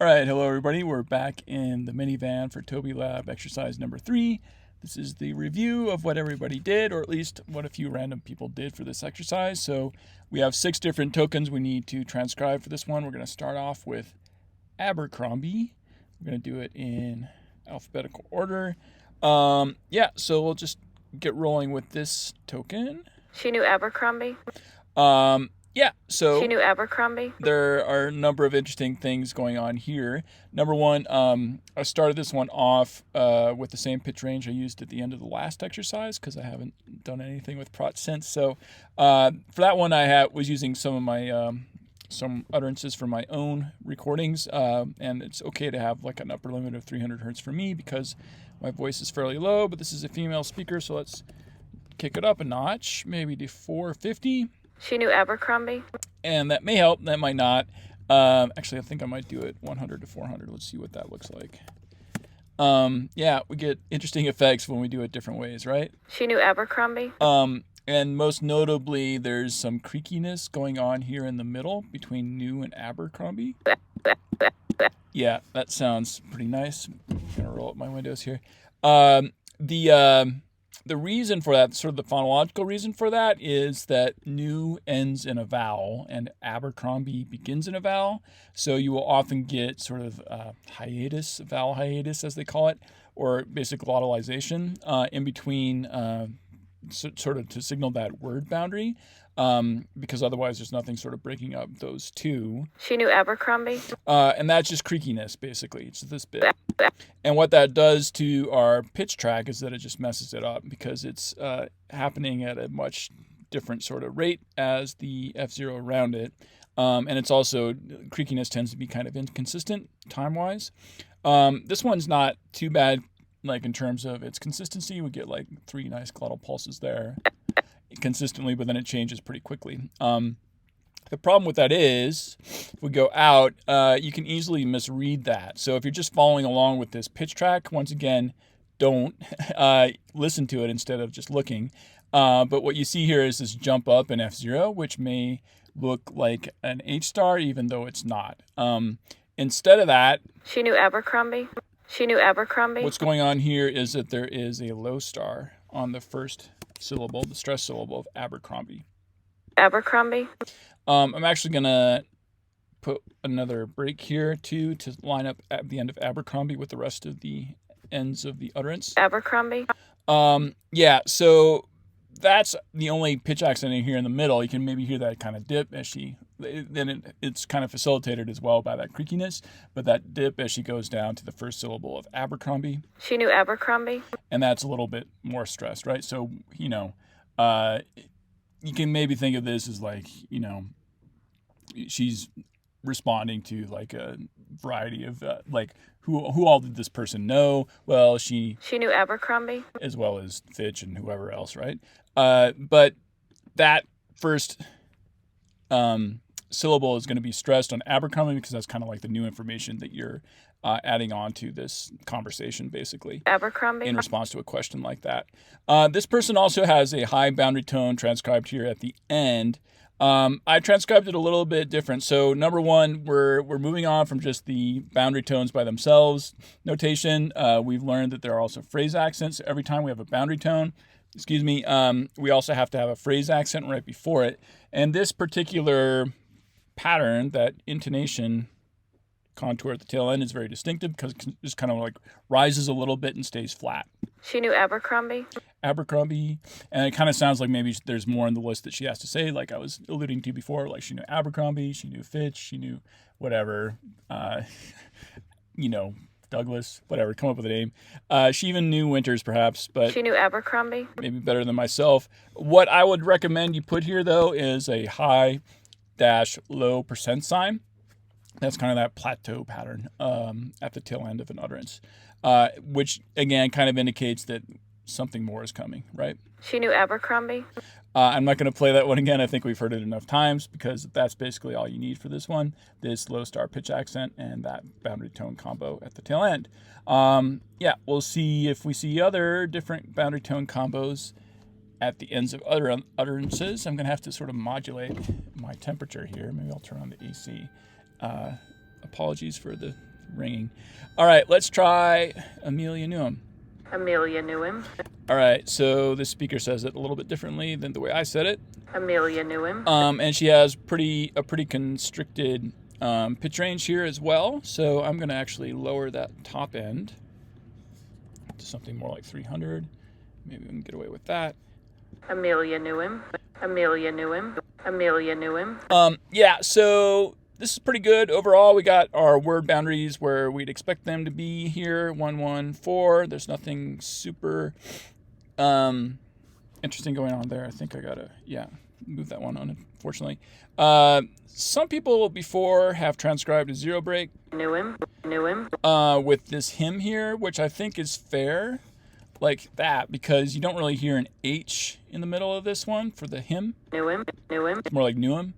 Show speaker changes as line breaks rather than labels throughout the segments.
All right, hello everybody. We're back in the minivan for TOBI Lab exercise number 3. This is the review of what everybody did, or at least what a few random people did for this exercise. So we have 6 different tokens we need to transcribe for this one. We're going to start off with Abercrombie. We're going to do it in alphabetical order. So we'll just get rolling with this token.
She knew Abercrombie.
So
She knew Abercrombie.
there are a number of interesting things going on here. Number one, I started this one off with the same pitch range I used at the end of the last exercise because I haven't done anything with prot since. So for that one, I was using some of my some utterances from my own recordings, and it's okay to have like an upper limit of 300 hertz for me because my voice is fairly low. But this is a female speaker, so let's kick it up a notch, maybe to 450.
She knew Abercrombie.
And that may help, that might not. Actually, I think I might do it 100 to 400. Let's see what that looks like. We get interesting effects when we do it different ways, right?
She knew Abercrombie.
And most notably, there's some creakiness going on here in the middle between new and Abercrombie. Yeah, that sounds pretty nice. I'm going to roll up my windows here. The reason for that, sort of the phonological reason for that, is that new ends in a vowel and Abercrombie begins in a vowel. So you will often get sort of hiatus, vowel hiatus as they call it, or basic glottalization in between, sort of to signal that word boundary, because otherwise there's nothing sort of breaking up those two.
She knew Abercrombie.
And that's just creakiness, basically. It's this bit. And what that does to our pitch track is that it just messes it up because it's happening at a much different sort of rate as the F0 around it. And it's also, creakiness tends to be kind of inconsistent time-wise. This one's not too bad, like in terms of its consistency. We get like 3 nice glottal pulses there consistently, but then it changes pretty quickly. The problem with that is, if we go out, you can easily misread that. So if you're just following along with this pitch track, once again, don't listen to it instead of just looking. But what you see here is this jump up in F0, which may look like an H star, even though it's not. Instead of that,
she knew Abercrombie. She knew Abercrombie.
What's going on here is that there is a low star on the first syllable, the stress syllable of Abercrombie.
Abercrombie.
I'm actually going to put another break here, too, to line up at the end of Abercrombie with the rest of the ends of the utterance.
Abercrombie.
So that's the only pitch accent in here in the middle. You can maybe hear that kind of dip as it's kind of facilitated as well by that creakiness, but that dip as she goes down to the first syllable of Abercrombie.
She knew Abercrombie.
And that's a little bit more stressed, right? So, you can maybe think of this as like, she's responding to like a variety of like who all did this person know? Well, she
knew Abercrombie,
as well as Fitch and whoever else, right? But that first syllable is going to be stressed on Abercrombie because that's kind of like the new information that you're adding on to this conversation, basically.
Abercrombie.
In response to a question like that. This person also has a high boundary tone transcribed here at the end. I transcribed it a little bit different. So number one, we're moving on from just the boundary tones by themselves notation. We've learned that there are also phrase accents. Every time we have a boundary tone, we also have to have a phrase accent right before it. And this particular pattern, that intonation contour at the tail end, is very distinctive because it just kind of like rises a little bit and stays flat.
She knew Abercrombie.
Abercrombie. And it kind of sounds like maybe there's more in the list that she has to say, like I was alluding to before, like she knew Abercrombie, she knew Fitch, she knew whatever, Douglas, whatever, come up with a name. She even knew Winters, perhaps, but
she knew Abercrombie.
Maybe better than myself. What I would recommend you put here, though, is a high dash low % sign. That's kind of that plateau pattern at the tail end of an utterance, which, again, kind of indicates that something more is coming, right?
She knew Abercrombie.
I'm not going to play that one again. I think we've heard it enough times because that's basically all you need for this one, this low star pitch accent and that boundary tone combo at the tail end. We'll see if we see other different boundary tone combos at the ends of other utterances. I'm going to have to sort of modulate my temperature here. Maybe I'll turn on the AC. Apologies for the ringing. All right, let's try Amelia knew him.
Amelia knew him.
All right, so this speaker says it a little bit differently than the way I said it.
Amelia knew him.
And she has a pretty constricted pitch range here as well. So I'm going to actually lower that top end to something more like 300. Maybe we can get away with that.
Amelia knew him. Amelia knew him. Amelia knew him.
Yeah, so this is pretty good. Overall, we got our word boundaries where we'd expect them to be here. 114. There's nothing super interesting going on there. I think I got to, move that one, unfortunately. Some people before have transcribed a zero break.
Knew him. Knew him.
With this him here, which I think is fair. Like that, because you don't really hear an H in the middle of this one for the him.
Knew him. Knew him.
It's more like knew him.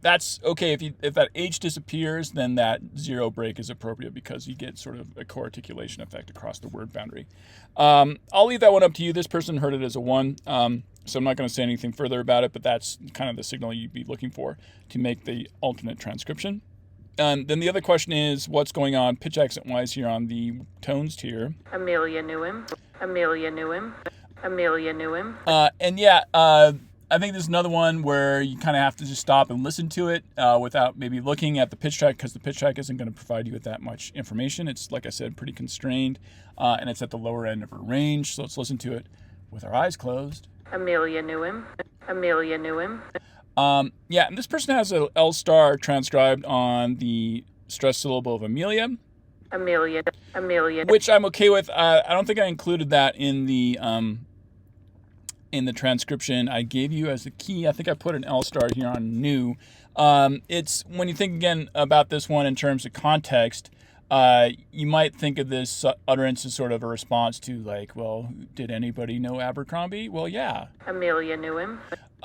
That's okay. If that H disappears, then that zero break is appropriate because you get sort of a co-articulation effect across the word boundary. I'll leave that one up to you. This person heard it as a 1, so I'm not going to say anything further about it, but that's kind of the signal you'd be looking for to make the alternate transcription. Then the other question is, what's going on pitch accent-wise here on the tones tier?
Amelia knew him. Amelia knew him. Amelia knew him.
I think this is another one where you kind of have to just stop and listen to it without maybe looking at the pitch track, because the pitch track isn't going to provide you with that much information. It's, like I said, pretty constrained, and it's at the lower end of her range. So let's listen to it with our eyes closed.
Amelia knew him. Amelia knew him.
And this person has a L star transcribed on the stressed syllable of Amelia.
Amelia. Amelia.
Which I'm okay with. I don't think I included that in the transcription I gave you as the key. I think I put an L star here on new. It's when you think again about this one in terms of context, you might think of this utterance as sort of a response to like, well, did anybody know Abercrombie? Well, yeah.
Amelia knew him.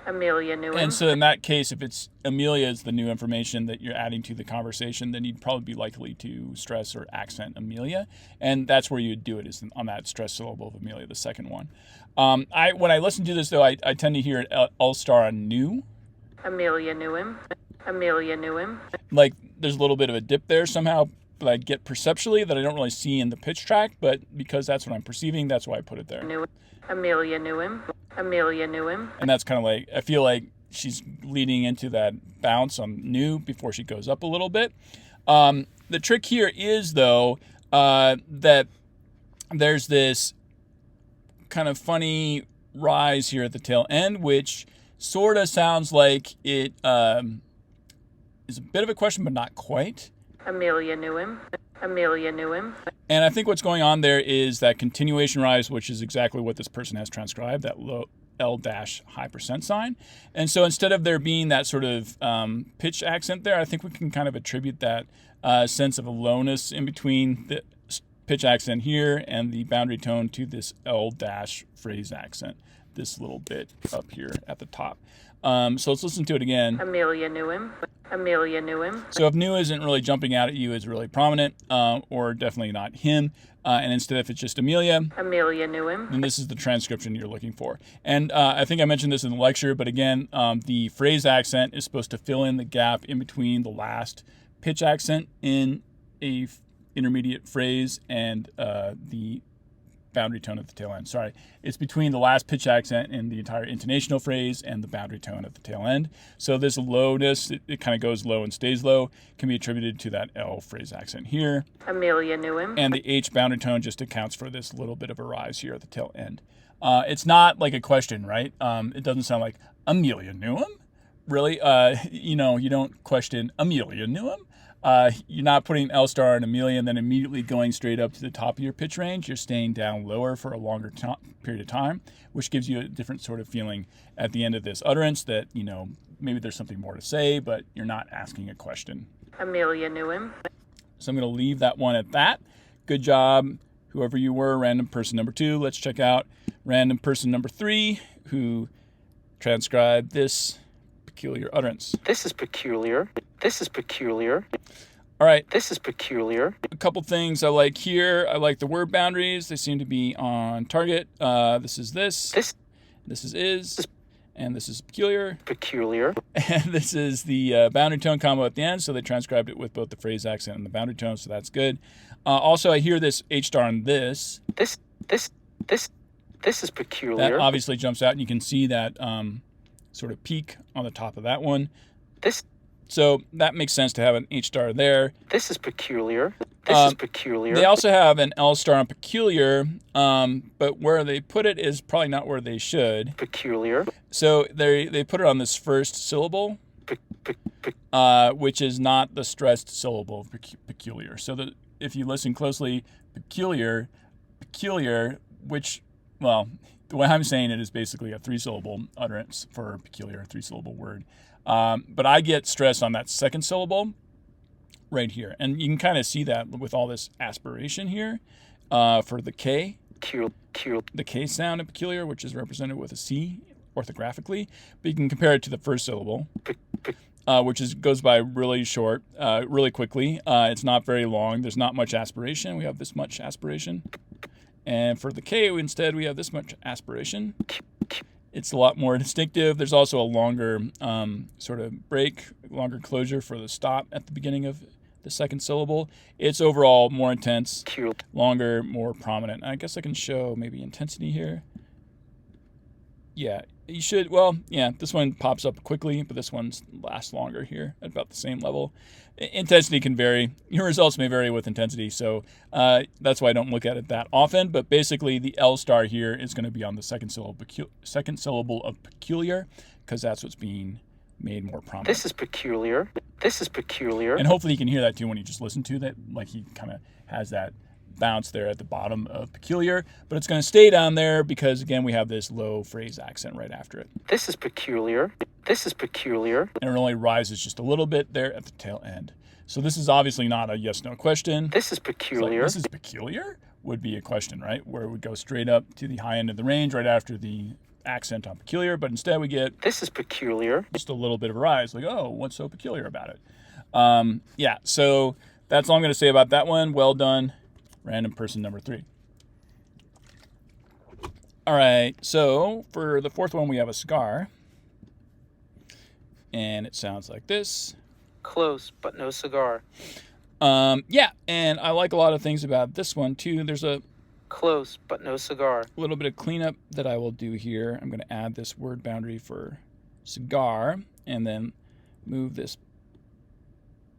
Amelia knew him.
And so in that case, if it's Amelia is the new information that you're adding to the conversation, then you'd probably be likely to stress or accent Amelia. And that's where you'd do it, is on that stress syllable of Amelia, the second one. When I listen to this, though, I tend to hear it L star on new.
Amelia knew him. Amelia knew him.
Like there's a little bit of a dip there somehow that I get perceptually that I don't really see in the pitch track, but because that's what I'm perceiving, that's why I put it there.
Amelia knew him. Amelia knew him.
And that's kind of like, I feel like she's leading into that bounce on new before she goes up a little bit. The trick here is, though, that there's this kind of funny rise here at the tail end, which sort of sounds like it is a bit of a question, but not quite.
Amelia knew him. Amelia knew him.
And I think what's going on there is that continuation rise, which is exactly what this person has transcribed, that low L dash high % sign. And so instead of there being that sort of pitch accent there, I think we can kind of attribute that sense of a lowness in between the pitch accent here and the boundary tone to this L dash phrase accent, this little bit up here at the top. So let's listen to it again.
Amelia knew him. Amelia knew him.
So if new isn't really jumping out at you as really prominent, or definitely not him, and instead if it's just Amelia,
Amelia knew him,
then this is the transcription you're looking for. And I think I mentioned this in the lecture, but again, the phrase accent is supposed to fill in the gap in between the last pitch accent in a intermediate phrase and the boundary tone at the tail end. Sorry, it's between the last pitch accent in the entire intonational phrase and the boundary tone at the tail end. So this lowness, it kind of goes low and stays low, can be attributed to that L phrase accent here.
Amelia knew him.
And the H boundary tone just accounts for this little bit of a rise here at the tail end. It's not like a question, right? It doesn't sound like Amelia knew him. Really, you don't question Amelia knew him. You're not putting L star on Amelia and then immediately going straight up to the top of your pitch range. You're staying down lower for a longer period of time, which gives you a different sort of feeling at the end of this utterance that, maybe there's something more to say, but you're not asking a question.
Amelia knew him.
So I'm going to leave that one at that. Good job, whoever you were, random person number 2. Let's check out random person number 3, who transcribed this peculiar utterance.
This is peculiar. This is peculiar.
All right.
This is peculiar.
A couple things I like here. I like the word boundaries. They seem to be on target. This is this. This is is. and this is peculiar,
peculiar,
and this is the boundary tone combo at the end, so they transcribed it with both the phrase accent and the boundary tone, so that's good. Also, I hear this H star on this.
This is peculiar.
That obviously jumps out, and you can see that sort of peak on the top of that one. So that makes sense to have an H star there.
This is peculiar. This is peculiar.
They also have an L star on peculiar, but where they put it is probably not where they should.
Peculiar.
So they put it on this first syllable, which is not the stressed syllable of peculiar. So if you listen closely, peculiar, which, well, the way I'm saying it is basically a 3-syllable utterance for peculiar, a 3-syllable word. But I get stress on that second syllable right here. And you can kind of see that with all this aspiration here for the K. The K sound in peculiar, which is represented with a C orthographically. But you can compare it to the first syllable, which goes by really short, really quickly. It's not very long. There's not much aspiration. We have this much aspiration. And for the K, instead, we have this much aspiration. It's a lot more distinctive. There's also a longer sort of break, longer closure for the stop at the beginning of the second syllable. It's overall more intense, longer, more prominent. I guess I can show maybe intensity here. Yeah, you should. Well, yeah, this one pops up quickly, but this one lasts longer here at about the same level. Intensity can vary. Your results may vary with intensity, so that's why I don't look at it that often. But basically, the L star here is going to be on the second syllable of peculiar, because that's what's being made more prominent.
This is peculiar. This is peculiar.
And hopefully you can hear that too when you just listen to that. Like he kind of has that bounce there at the bottom of peculiar, but it's going to stay down there because, again, we have this low phrase accent right after it.
This is peculiar. This is peculiar.
And it only rises just a little bit there at the tail end. So this is obviously not a yes-no question.
This is peculiar.
This is peculiar would be a question, right? Where it would go straight up to the high end of the range right after the accent on peculiar, but instead we get
this is peculiar.
Just a little bit of a rise, like, oh, what's so peculiar about it? Yeah, so that's all I'm going to say about that one. Well done. Random person number 3. All right, so for the fourth one, we have a cigar. And it sounds like this.
Close, but no cigar.
Yeah, and I like a lot of things about this one, too. There's a
close, but no cigar.
little bit of cleanup that I will do here. I'm going to add this word boundary for cigar, and then move this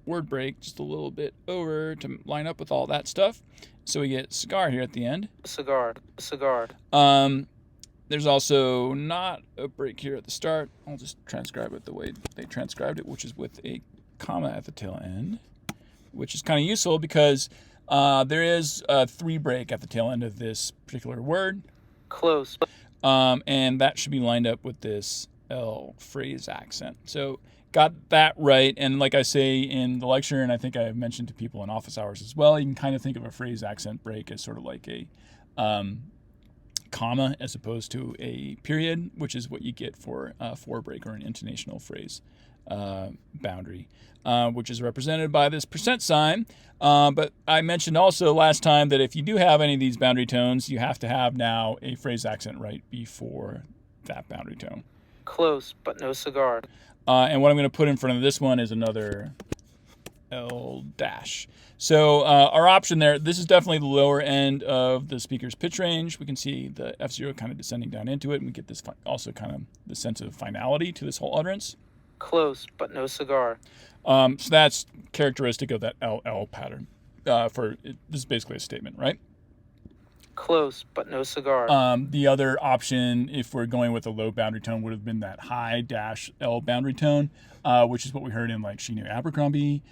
word break just a little bit over to line up with all that stuff. So we get cigar here at the end.
Cigar.
There's also not a break here at the start. I'll just transcribe it the way they transcribed it, which is with a comma at the tail end, which is kind of useful because there is a 3 break at the tail end of this particular word.
Close.
And that should be lined up with this L phrase accent. So got that right. And like I say in the lecture, and I think I've mentioned to people in office hours as well, you can kind of think of a phrase accent break as sort of like a comma as opposed to a period, which is what you get for a 4 break or an intonational phrase boundary, which is represented by this percent sign. But I mentioned also last time that if you do have any of these boundary tones, you have to have now a phrase accent right before that boundary tone.
Close, but no cigar.
And what I'm going to put in front of this one is another L dash. So our option there, this is definitely the lower end of the speaker's pitch range. We can see the F0 kind of descending down into it, and we get this also kind of the sense of finality to this whole utterance.
Close, but no cigar.
So that's characteristic of that LL pattern. This is basically a statement, right?
Close, but no cigar.
The other option, if we're going with a low boundary tone, would have been that high dash L boundary tone, which is what we heard in like She Knew Abercrombie,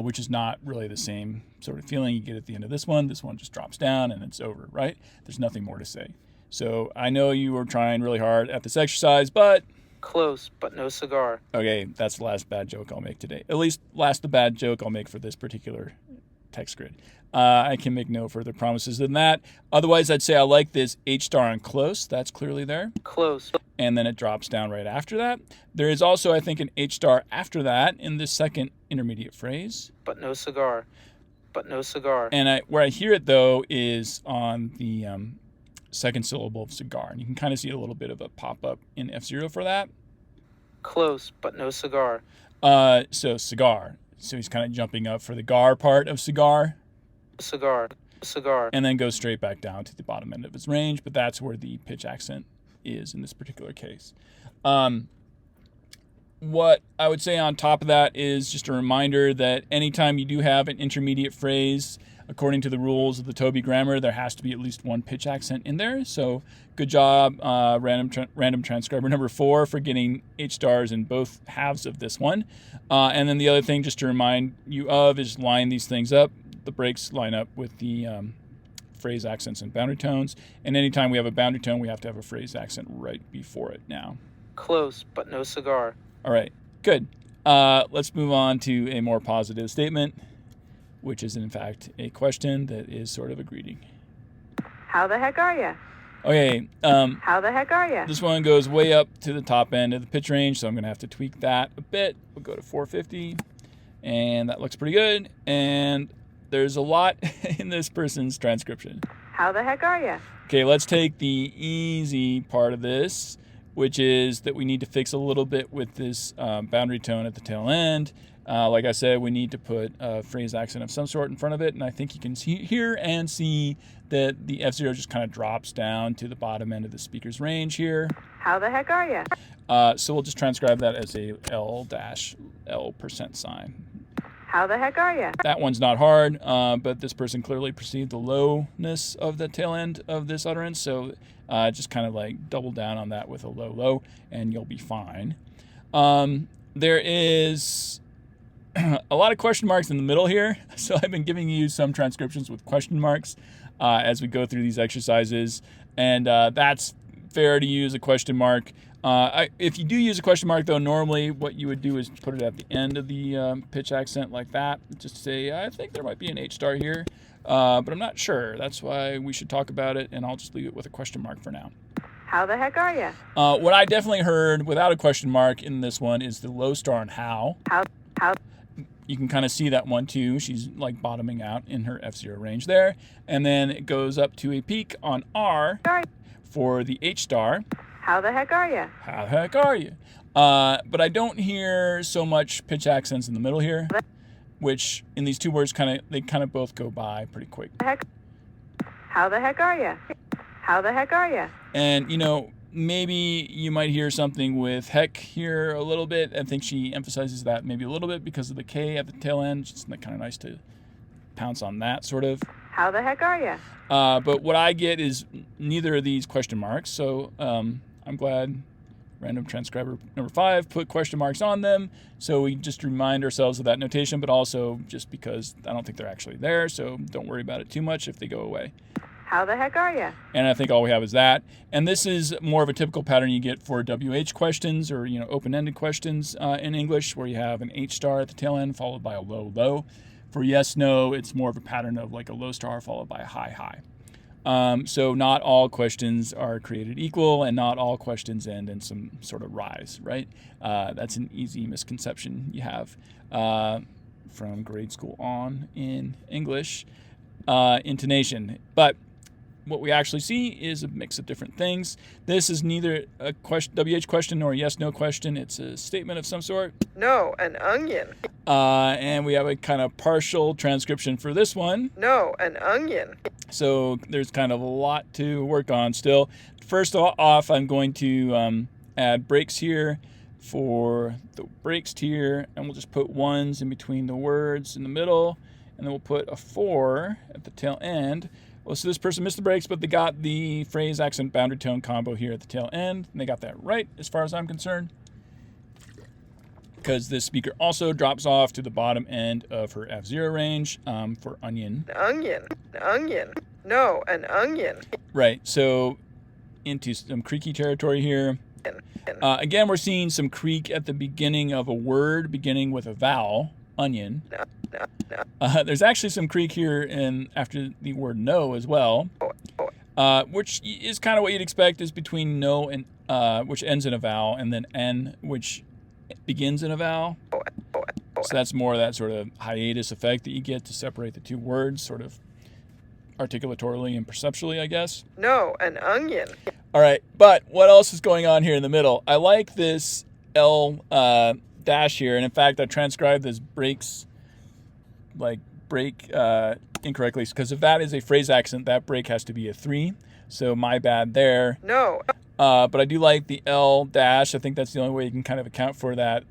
which is not really the same sort of feeling you get at the end of this one. This one just drops down and it's over, right? There's nothing more to say. So I know you were trying really hard at this exercise, but...
Close, but no cigar.
Okay, that's the last bad joke I'll make today. At least the bad joke I'll make for this particular text grid. I can make no further promises than that. Otherwise, I'd say I like this H star on close. That's clearly there.
Close.
And then it drops down right after that. There is also, I think, an H star after that in this second intermediate phrase.
But no cigar. But no cigar.
And where I hear it, though, is on the second syllable of cigar. And you can kind of see a little bit of a pop-up in F0 for that.
Close, but no cigar.
So cigar. So he's kind of jumping up for the gar part of cigar.
Cigar. Cigar.
And then goes straight back down to the bottom end of his range. But that's where the pitch accent is in this particular case. What I would say on top of that is just a reminder that anytime you do have an intermediate phrase, according to the rules of the TOBI grammar, there has to be at least one pitch accent in there. So good job, random transcriber number 4, for getting H stars in both halves of this one. And then the other thing just to remind you of is line these things up. The breaks line up with the phrase accents and boundary tones. And anytime we have a boundary tone, we have to have a phrase accent right before it now.
Close, but no cigar.
All right, good. Let's move on to a more positive statement, which is in fact a question that is sort of a greeting.
How the heck are ya?
Okay,
How the heck are ya?
this one goes way up to the top end of the pitch range, so I'm going to have to tweak that a bit. We'll go to 450, and that looks pretty good. And there's a lot in this person's transcription.
How the heck are ya?
Okay, let's take the easy part of this, which is that we need to fix a little bit with this boundary tone at the tail end. Like I said, we need to put a phrase accent of some sort in front of it, and I think you can hear and see that the F0 just kind of drops down to the bottom end of the speaker's range here.
How the heck are ya?
So we'll just transcribe that as a L-L % sign.
How the heck are ya?
That one's not hard, but this person clearly perceived the lowness of the tail end of this utterance, so just kind of like double down on that with a low, and you'll be fine. There is a lot of question marks in the middle here, so I've been giving you some transcriptions with question marks as we go through these exercises, and that's fair to use a question mark. If you do use a question mark, though, normally what you would do is put it at the end of the pitch accent like that. Just say, I think there might be an H star here, but I'm not sure. That's why we should talk about it, and I'll just leave it with a question mark for now.
How the heck are ya?
What I definitely heard without a question mark in this one is the low star on how.
How?
You can kind of see that one too. She's like bottoming out in her F0 range there. And then it goes up to a peak on R for the H star.
How the heck are ya?
How the heck are you? But I don't hear so much pitch accents in the middle here, which in these two words they kind of both go by pretty quick.
How the heck are ya? How the heck are ya?
And maybe you might hear something with heck here a little bit. I think she emphasizes that maybe a little bit because of the K at the tail end. It's kind of nice to pounce on that sort of.
How the heck are ya?
But what I get is neither of these question marks. So I'm glad random transcriber number 5 put question marks on them. So we just remind ourselves of that notation, but also just because I don't think they're actually there. So don't worry about it too much if they go away.
How the heck are ya?
And I think all we have is that. And this is more of a typical pattern you get for WH questions or open-ended questions in English, where you have an H star at the tail end followed by a low. For yes, no, it's more of a pattern of like a low star followed by a high. So not all questions are created equal, and not all questions end in some sort of rise, right? That's an easy misconception you have from grade school on in English intonation. But what we actually see is a mix of different things. This is neither a WH question nor a yes-no question. It's a statement of some sort.
No, an onion.
And we have a kind of partial transcription for this one.
No, an onion.
So there's kind of a lot to work on still. First off, I'm going to add breaks here for the breaks tier, and we'll just put ones in between the words in the middle, and then we'll put a 4 at the tail end. Well, so this person missed the breaks, but they got the phrase accent boundary tone combo here at the tail end, and they got that right as far as I'm concerned, because this speaker also drops off to the bottom end of her F0 range for onion.
Onion. No, an onion.
Right, so into some creaky territory here. Again, we're seeing some creak at the beginning of a word beginning with a vowel, onion. There's actually some creak here after the word no as well, which is kind of what you'd expect is between no and which ends in a vowel, and then n, which begins in a vowel. So that's more of that sort of hiatus effect that you get to separate the two words, sort of articulatorily and perceptually, I guess.
No, an onion.
All right, but what else is going on here in the middle? I like this L dash here, and in fact, I transcribed this breaks, like break incorrectly, because if that is a phrase accent, that break has to be a 3. So my bad there.
No.
But I do like the L dash. I think that's the only way you can kind of account for that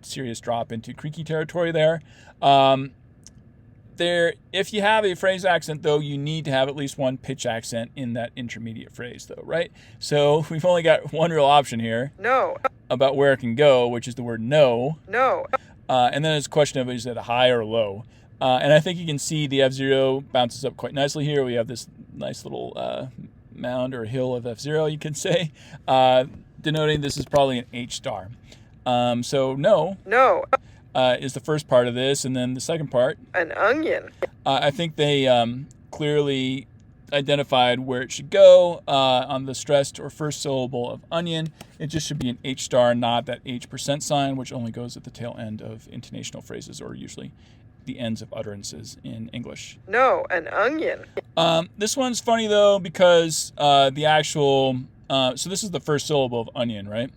serious drop into creaky territory there. If you have a phrase accent, though, you need to have at least one pitch accent in that intermediate phrase, though, right? So we've only got one real option here.
No.
About where it can go, which is the word no.
No.
And then it's a question of, is it high or low? And I think you can see the F0 bounces up quite nicely here. We have this nice little mound or hill of F0, you can say, denoting this is probably an H star. So no.
No.
Is the first part of this, and then the second part.
An onion.
I think they clearly identified where it should go on the stressed or first syllable of onion. It just should be an H star, not that H % sign, which only goes at the tail end of intonational phrases, or usually the ends of utterances in English.
No, an onion.
This one's funny, though, because the actual... so this is the first syllable of onion, right?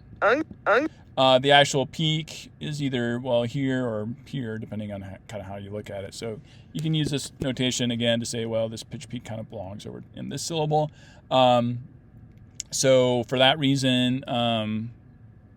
The actual peak is either, well, here or here, depending on kind of how you look at it. So you can use this notation again to say, well, this pitch peak kind of belongs over in this syllable. So for that reason,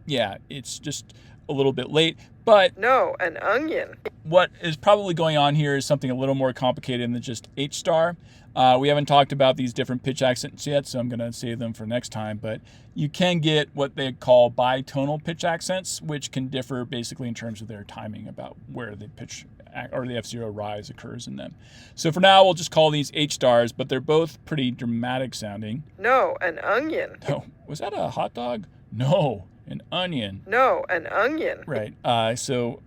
yeah, it's just a little bit late. But
no, an onion.
What is probably going on here is something a little more complicated than just H star. We haven't talked about these different pitch accents yet, so I'm going to save them for next time. But you can get what they call bitonal pitch accents, which can differ basically in terms of their timing about where the pitch or the F0 rise occurs in them. So for now, we'll just call these H stars, but they're both pretty dramatic sounding.
No, an onion.
Oh, was that a hot dog? No, an onion.
No, an onion.
Right. So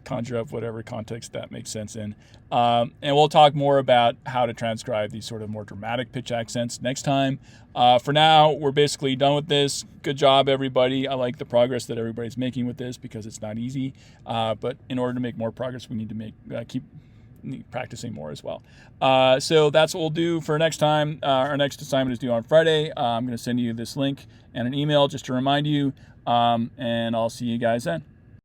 conjure up whatever context that makes sense in. And we'll talk more about how to transcribe these sort of more dramatic pitch accents next time. For now, we're basically done with this. Good job, everybody. I like the progress that everybody's making with this because it's not easy. But in order to make more progress, we need to keep practicing more as well. So that's what we'll do for next time. Our next assignment is due on Friday. I'm going to send you this link and an email just to remind you. And I'll see you guys then.